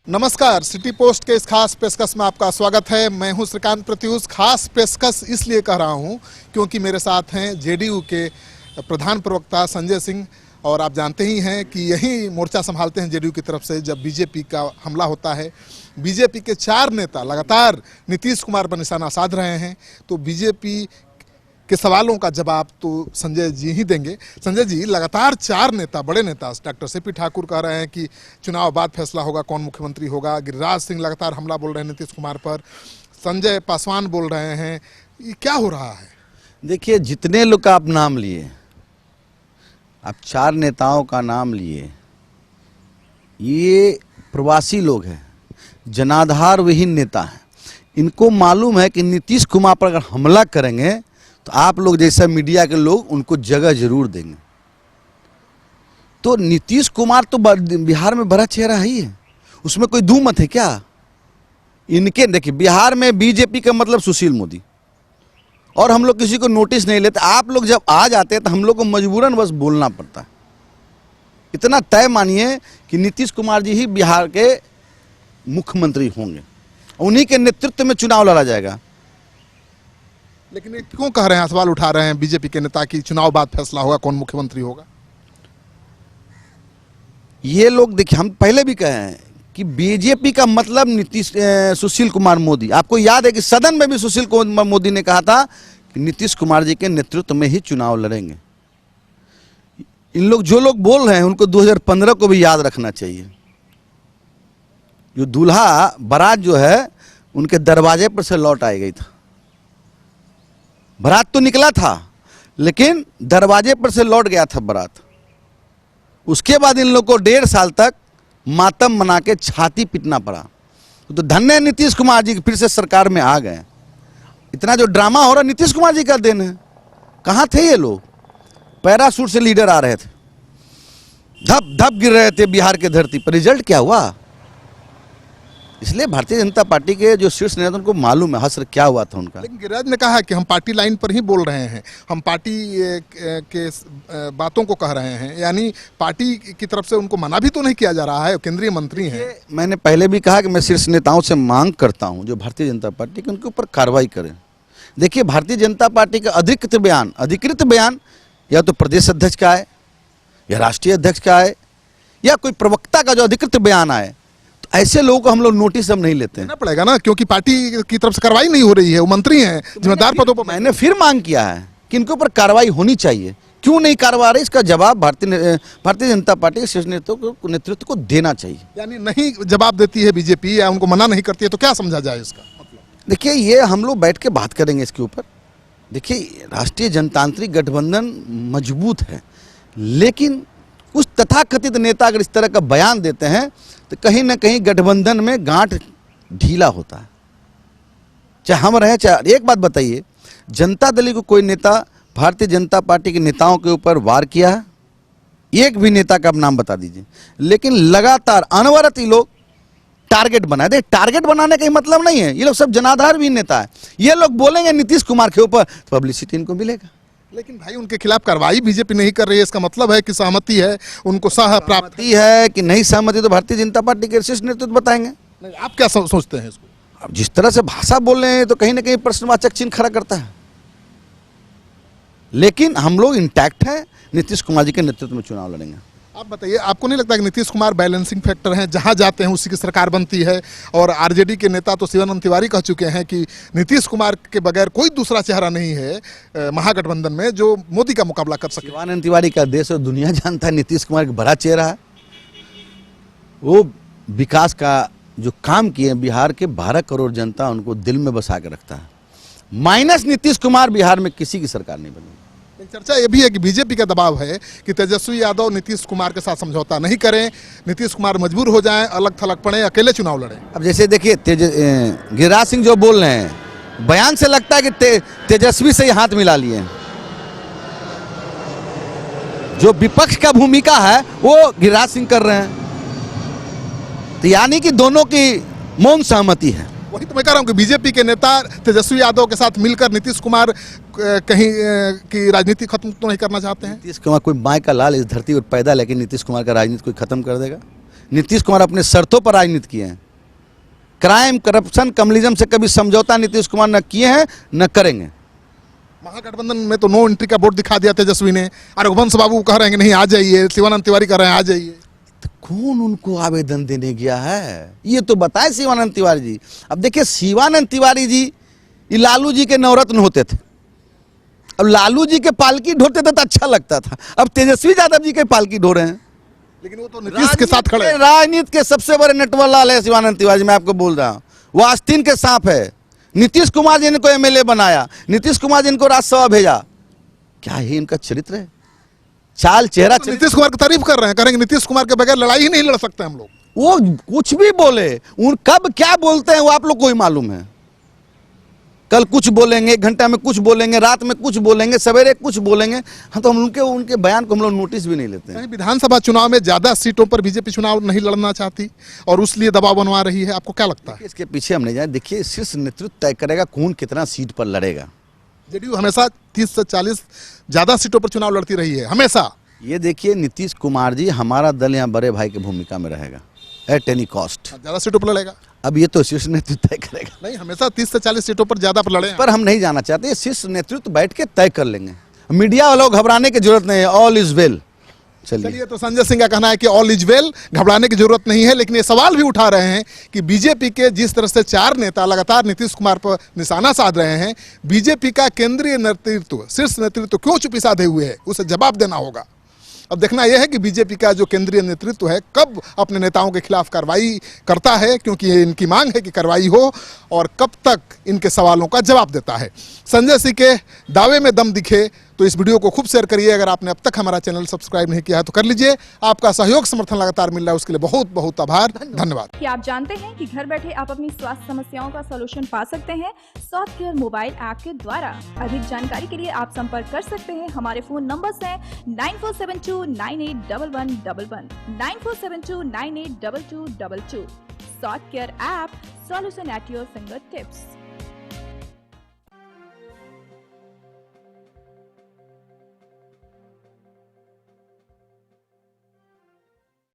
नमस्कार, city post के इस खास पेशकश में आपका स्वागत है। मैं हूं श्रीकांत प्रत्युष। खास पेशकश इसलिए कह रहा हूं क्योंकि मेरे साथ हैं जेडीयू के प्रधान प्रवक्ता संजय सिंह, और आप जानते ही हैं कि यही मोर्चा संभालते हैं जेडीयू की तरफ से जब बीजेपी का हमला होता है। बीजेपी के 4 नेता लगातार नीतीश कुमार पर निशाना साध रहे हैं, तो बीजेपी के सवालों का जवाब तो संजय जी ही देंगे। संजय जी, लगातार 4 नेता, बड़े नेता, डॉक्टर सीपी ठाकुर कह रहे हैं कि चुनाव बाद फैसला होगा कौन मुख्यमंत्री होगा। गिरिराज सिंह लगातार हमला बोल रहे हैं नीतीश कुमार पर। संजय पासवान बोल रहे हैं। ये क्या हो रहा है? देखिए, जितने लोग का आप नाम लिए, आप 4 नेताओं का नाम लिए, ये प्रवासी लोग हैं, जनाधार विहीन नेता हैं। इनको मालूम है कि नीतीश कुमार पर अगर हमला करेंगे तो आप लोग जैसा मीडिया के लोग उनको जगह जरूर देंगे। तो नीतीश कुमार तो बिहार में बड़ा चेहरा ही है, उसमें कोई दो मत है क्या? इनके देखिए, बिहार में बीजेपी का मतलब सुशील मोदी, और हम लोग किसी को नोटिस नहीं लेते। आप लोग जब आ जाते हैं तो हम लोग को मजबूरन बस बोलना पड़ता है। इतना तय मानिए कि नीतीश कुमार जी ही बिहार के मुख्यमंत्री होंगे, उन्हीं के नेतृत्व में चुनाव लड़ा जाएगा। लेकिन ये क्यों कह रहे हैं, सवाल उठा रहे हैं बीजेपी के नेता कि चुनाव बाद फैसला होगा कौन मुख्यमंत्री होगा? ये लोग देखिए, हम पहले भी कहे हैं कि बीजेपी का मतलब सुशील कुमार मोदी। आपको याद है कि सदन में भी सुशील कुमार मोदी ने कहा था कि नीतीश कुमार जी के नेतृत्व में ही चुनाव लड़ेंगे। इन लोग जो लोग बोल रहे हैं उनको 2015 को भी याद रखना चाहिए। जो दूल्हा बारात जो है उनके दरवाजे पर से लौट आई गई था। बारात तो निकला था लेकिन दरवाजे पर से लौट गया था बारात। उसके बाद इन लोग को 1.5 साल तक मातम मना के छाती पीटना पड़ा। तो धन्य नीतीश कुमार जी फिर से सरकार में आ गए। इतना जो ड्रामा हो रहा नीतीश कुमार जी का देन है। कहाँ थे ये लोग? पैराशूट से लीडर आ रहे थे, धप धप गिर रहे थे बिहार के धरती पर। रिजल्ट क्या हुआ? इसलिए भारतीय जनता पार्टी के जो शीर्ष नेता उनको मालूम है हसर क्या हुआ था उनका। लेकिन गिरिराज ने कहा कि हम पार्टी लाइन पर ही बोल रहे हैं, हम पार्टी के बातों को कह रहे हैं, यानी पार्टी की तरफ से उनको मना भी तो नहीं किया जा रहा है। केंद्रीय मंत्री हैं। मैंने पहले भी कहा कि मैं शीर्ष नेताओं से मांग करता हूं जो भारतीय जनता पार्टी के, उनके ऊपर कार्रवाई करें। देखिए, भारतीय जनता पार्टी का अधिकृत बयान या तो प्रदेश अध्यक्ष का है, या राष्ट्रीय अध्यक्ष का है, या कोई प्रवक्ता का जो अधिकृत बयान आए, तो ऐसे लोगों को हम लोग नोटिस हम नहीं लेते हैं। पड़ेगा ना, क्योंकि पार्टी की तरफ से कार्रवाई नहीं हो रही है। वो मंत्री हैं, जिम्मेदार पदों पर। मैंने फिर मांग किया है कि इनके ऊपर कार्रवाई होनी चाहिए। क्यों नहीं कार्रवाई रही, इसका जवाब भारतीय जनता पार्टी के शीर्ष नेतृत्व को देना चाहिए। यानी नहीं जवाब देती है बीजेपी या उनको मना नहीं करती है, तो क्या समझा जाए इसका मतलब? देखिए, ये हम लोग बैठ के बात करेंगे इसके ऊपर। देखिए, राष्ट्रीय जनतांत्रिक गठबंधन मजबूत है, लेकिन कुछ तथाकथित नेता अगर इस तरह का बयान देते हैं तो कहीं ना कहीं गठबंधन में गांठ ढीला होता है। चाहे हम रहे चाहे। एक बात बताइए, जनता दल को कोई नेता भारतीय जनता पार्टी के नेताओं के ऊपर वार किया है? एक भी नेता का आप नाम बता दीजिए। लेकिन लगातार अनवरत ये लोग टारगेट बनाए। देख, टारगेट बनाने का ही मतलब नहीं है, ये लोग सब जनाधार भी नेता है। ये लोग बोलेंगे नीतीश कुमार के ऊपर, पब्लिसिटी इनको मिलेगा। लेकिन भाई, उनके खिलाफ कार्रवाई बीजेपी नहीं कर रही है, इसका मतलब है कि सहमति है, उनको सह प्राप्त है कि नहीं सहमति तो भारतीय जनता पार्टी के शीर्ष नेतृत्व बताएंगे। आप क्या सोचते हैं इसको? अब जिस तरह से भाषा बोल रहे हैं तो कहीं ना कहीं प्रश्नवाचक चिन्ह खड़ा करता है। लेकिन हम लोग इंटैक्ट हैं, नीतीश कुमार जी के नेतृत्व में चुनाव लड़ेंगे। आप बताइए, आपको नहीं लगता कि नीतीश कुमार बैलेंसिंग फैक्टर हैं? जहां जाते हैं उसी की सरकार बनती है। और आरजेडी के नेता तो शिवानंद तिवारी कह चुके हैं कि नीतीश कुमार के बगैर कोई दूसरा चेहरा नहीं है महागठबंधन में जो मोदी का मुकाबला कर सके। शिवानंद तिवारी का देश और दुनिया जानता है नीतीश कुमार का बड़ा चेहरा है। वो विकास का जो काम किए, बिहार के 12 करोड़ जनता उनको दिल में बसा के रखता है। माइनस नीतीश कुमार बिहार में किसी की सरकार नहीं बनेगी। चर्चा ये भी है कि बीजेपी का दबाव है कि तेजस्वी यादव नीतीश कुमार के साथ समझौता नहीं करें, नीतीश कुमार मजबूर हो जाएं, अलग थलग पड़े, अकेले चुनाव लड़ें। अब जैसे देखिए, गिरिराज सिंह जो बोल रहे हैं, बयान से लगता है कि तेजस्वी से ही हाथ मिला लिए। जो विपक्ष का भूमिका है वो गिरिराज सिंह कर रहे हैं। तो यानी कि दोनों की मौन सहमति है। वही तो मैं कह रहा हूँ कि बीजेपी के नेता तेजस्वी यादव के साथ मिलकर नीतीश कुमार कहीं की राजनीति खत्म तो नहीं करना चाहते हैं? नीतीश कुमार कोई माय का लाल इस धरती पर पैदा, लेकिन नीतीश कुमार का राजनीति कोई खत्म कर देगा? नीतीश कुमार अपने शर्तों पर राजनीति किए हैं। क्राइम, करप्शन, कम्युनिज्म से कभी समझौता नीतीश कुमार न किए हैं न करेंगे। महागठबंधन में तो नो एंट्री का बोर्ड दिखा दिया तेजस्वी ने, और रघुवंश बाबू कह रहे हैं कि नहीं आ जाइए, शिवानंद तिवारी कह रहे हैं आ जाइए। तो कौन उनको आवेदन देने गया है, ये तो बताए शिवानंद तिवारी जी। अब देखिए, शिवानंद तिवारी जी ये लालू जी के नवरत्न होते थे। अब लालू जी के पालकी ढोते थे तो अच्छा लगता था, अब तेजस्वी यादव जी के पालकी ढो रहे हैं। लेकिन वो तो नीतीश के साथ खड़े हैं। राजनीति के सबसे बड़े नटवर लाल है शिवानंद तिवारी, मैं आपको बोल रहा हूँ। वो आस्तीन के सांप है। नीतीश कुमार जी इनको एमएलए बनाया, नीतीश कुमार जी इनको राज्यसभा भेजा। क्या ये इनका चरित्र है, चाल चेहरा? नीतीश कुमार की तारीफ कर रहे हैं, करेंगे नीतीश कुमार के बगैर लड़ाई ही नहीं लड़ सकते हम लोग। वो कुछ भी बोले, उन कब क्या बोलते हैं वो आप लोग को ही मालूम है। कल कुछ बोलेंगे, 1 घंटा में कुछ बोलेंगे, रात में कुछ बोलेंगे, सवेरे कुछ बोलेंगे। हाँ, तो हम उनके बयान को हम लोग नोटिस भी नहीं लेते हैं। विधानसभा चुनाव में ज्यादा सीटों पर बीजेपी चुनाव नहीं लड़ना चाहती और उसलिए दबाव बनवा रही है, आपको क्या लगता है? इसके पीछे हम नहीं जाए। देखिए, शीर्ष नेतृत्व तय करेगा कौन कितना सीट पर लड़ेगा। जेडीयू हमेशा 30 से 40 ज्यादा सीटों पर चुनाव लड़ती रही है हमेशा। ये देखिए, नीतीश कुमार जी, हमारा दल यहाँ बड़े भाई की भूमिका में रहेगा एट एनी कॉस्ट। ज्यादा सीटों पर लड़ेगा? अब ये तो शीर्ष नेतृत्व तय करेगा। नहीं, हमेशा 30 से 40 सीटों पर ज्यादा पर लड़े हैं। पर हम नहीं जाना चाहते, शीर्ष नेतृत्व बैठ के तय कर लेंगे। मीडिया वालों को घबराने की जरूरत नहीं है, ऑल इज वेल। चलिए, तो संजय सिंह का कहना है कि ऑल इज वेल, घबराने की जरूरत नहीं है। लेकिन ये सवाल भी उठा रहे हैं कि बीजेपी के जिस तरह से 4 नेता लगातार नीतीश कुमार पर निशाना साध रहे हैं, बीजेपी का केंद्रीय नेतृत्व, शीर्ष नेतृत्व क्यों चुप्पी साधे हुए है, उसे जवाब देना होगा। अब देखना यह है कि बीजेपी का जो केंद्रीय नेतृत्व है कब अपने नेताओं के खिलाफ कार्रवाई करता है, क्योंकि ये इनकी मांग है कि कार्रवाई हो, और कब तक इनके सवालों का जवाब देता है। संजय सिंह के दावे में दम दिखे तो इस वीडियो को खूब शेयर करिए। अगर आपने अब तक हमारा चैनल सब्सक्राइब नहीं किया है तो कर लीजिए। आपका सहयोग समर्थन लगातार मिल रहा है, उसके लिए बहुत बहुत आभार, धन्यवाद। क्या आप जानते हैं कि घर बैठे आप अपनी स्वास्थ्य समस्याओं का सलूशन पा सकते हैं सॉफ्ट केयर मोबाइल ऐप के द्वारा। अधिक जानकारी के लिए आप संपर्क कर सकते हैं। हमारे फोन नंबर्स हैं 9472981111, 9472982222। Soft care app, solution at your finger tips.